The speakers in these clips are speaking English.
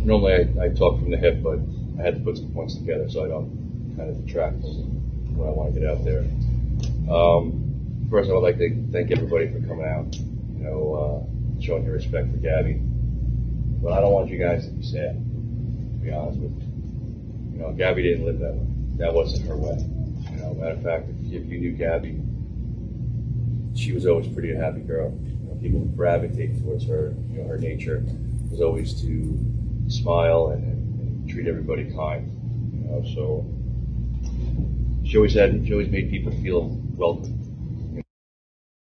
normally I talk from the hip, but I had to put some points together so I don't kind of detract from what I want to get out there. First, I would like to thank everybody for coming out, showing your respect for Gabby. But I don't want you guys to be sad, to be honest with you. Gabby didn't live that way. That wasn't her way. Matter of fact, if you knew Gabby, she was always a pretty happy girl. People would gravitate towards her. Her nature was always to smile and treat everybody kind. So she always made people feel welcome.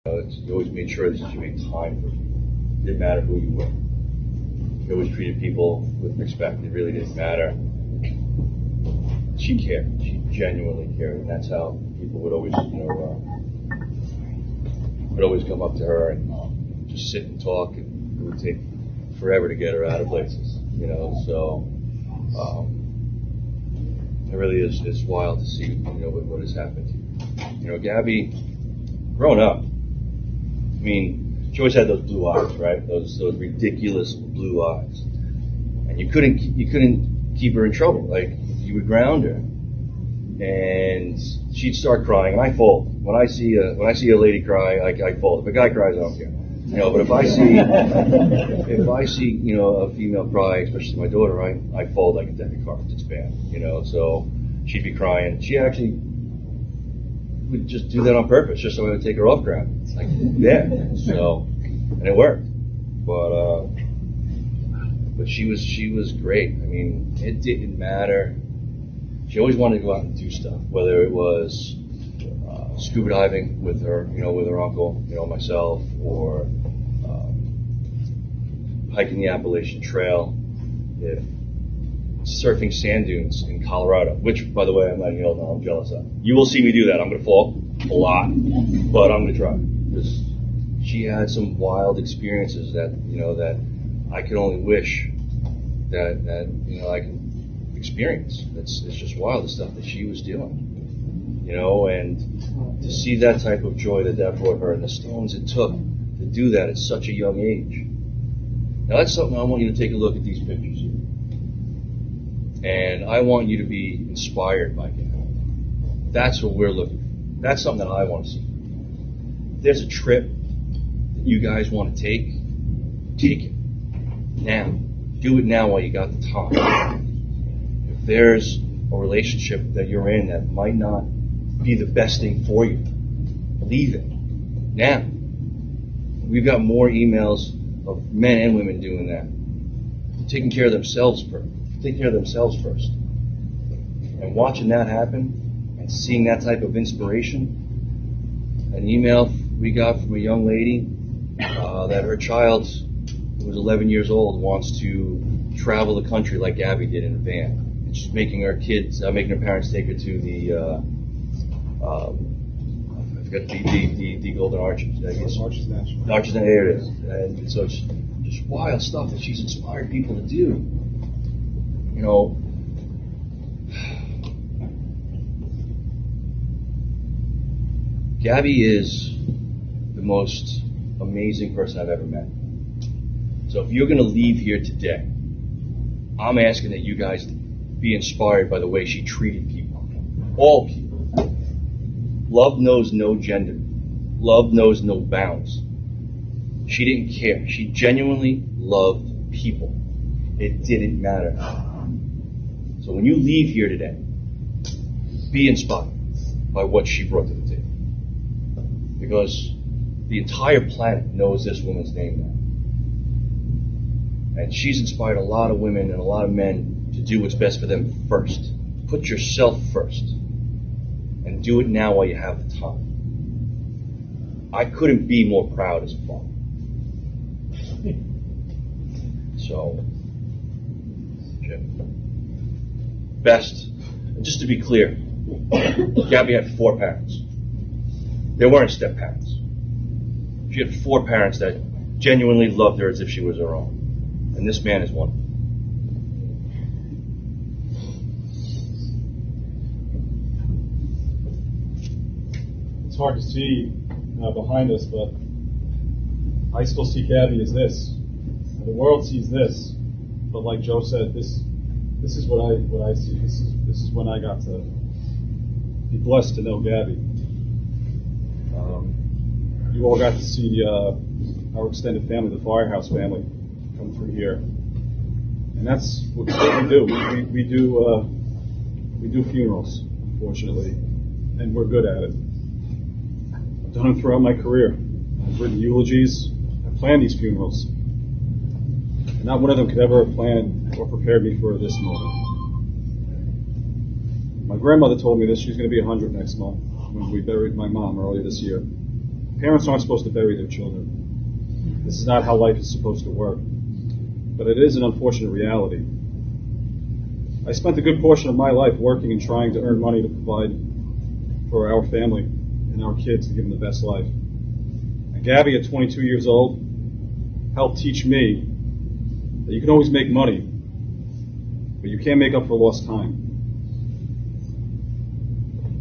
She always made sure that she made time for people. It didn't matter who you were. She always treated people with respect. It really didn't matter. She cared. She genuinely cared, and that's how people would always, come up to her and just sit and talk, and it would take forever to get her out of places, So it really is wild to see, what has happened to you. Gabby, growing up, she always had those blue eyes, right? Those ridiculous blue eyes, and you couldn't keep her in trouble. Like, you would ground her, and she'd start crying, and I fold. When I see a lady cry, I fold. If a guy cries, I don't care. But if I see a female cry, especially my daughter, I fold like a deck of cards. It's bad. So she'd be crying. She actually would just do that on purpose, just so I would take her off ground. Like, yeah. So, and it worked. But she was great. It didn't matter. She always wanted to go out and do stuff, whether it was scuba diving with her, with her uncle, myself, or hiking the Appalachian Trail, surfing sand dunes in Colorado, which, by the way, I'm letting you all know I'm jealous of. You will see me do that. I'm going to fall a lot, but I'm going to try. Because she had some wild experiences that I could only wish that I could experience. It's just wild, the stuff that she was doing. And to see that type of joy that brought her, and the stones it took to do that at such a young age. Now, that's something I want you to take a look at these pictures. And I want you to be inspired by Gabby. That's what we're looking for. That's something that I want to see. If there's a trip that you guys want to take it now. Do it now while you got the time. If there's a relationship that you're in that might not be the best thing for you, leave it now. We've got more emails of men and women doing that, taking care of themselves first. Take care of themselves first. And watching that happen and seeing that type of inspiration. An email we got from a young lady that her child, who was 11 years old, wants to travel the country like Gabby did in a van. And she's making her parents take her to the I forgot the Golden Arches. I guess. Arches National. Arches, there it is. And so it's just wild stuff that she's inspired people to do. Gabby is the most amazing person I've ever met. So if you're going to leave here today, I'm asking that you guys be inspired by the way she treated people. All people. Love knows no gender. Love knows no bounds. She didn't care. She genuinely loved people. It didn't matter. So when you leave here today, be inspired by what she brought to the table. Because the entire planet knows this woman's name now. And she's inspired a lot of women and a lot of men to do what's best for them first. Put yourself first. And do it now while you have the time. I couldn't be more proud as a father. So, best, just to be clear, Gabby had 4 parents. They weren't step parents. She had 4 parents that genuinely loved her as if she was her own. And this man is one. It's hard to see behind us, but I still see Gabby as this. The world sees this. But like Joe said, this is what I see. This is when I got to be blessed to know Gabby. You all got to see our extended family, the Firehouse family, come through here, and that's what we do. We do funerals, unfortunately, and we're good at it. I've done them throughout my career. I've written eulogies. I've planned these funerals. And not one of them could ever have planned or prepared me for this moment. My grandmother told me that she's going to be 100 next month when we buried my mom earlier this year. Parents aren't supposed to bury their children. This is not how life is supposed to work. But it is an unfortunate reality. I spent a good portion of my life working and trying to earn money to provide for our family and our kids to give them the best life. And Gabby, at 22 years old, helped teach me that you can always make money, but you can't make up for lost time.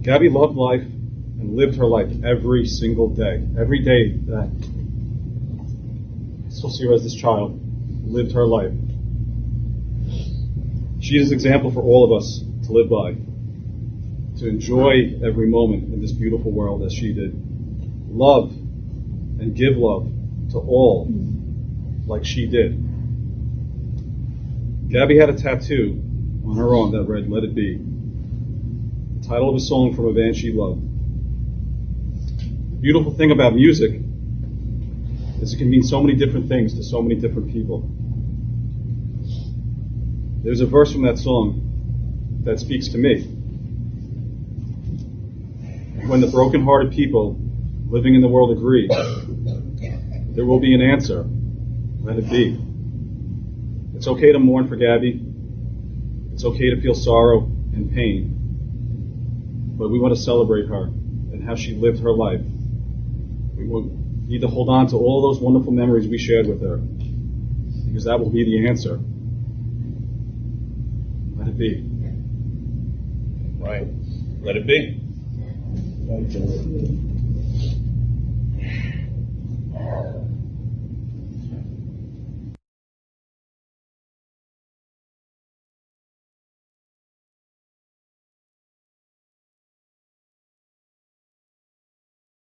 Gabby loved life and lived her life every single day. Every day that I still see her as this child, lived her life. She is an example for all of us to live by, to enjoy every moment in this beautiful world as she did. Love and give love to all like she did. Gabby had a tattoo on her arm that read, "Let It Be," the title of a song from a band she loved. The beautiful thing about music is it can mean so many different things to so many different people. There's a verse from that song that speaks to me. When the broken-hearted people living in the world agree, there will be an answer. Let it be. It's okay to mourn for Gabby. It's okay to feel sorrow and pain. But we want to celebrate her and how she lived her life. We need to hold on to all those wonderful memories we shared with her, because that will be the answer. Let it be. Right. Let it be. Thank you.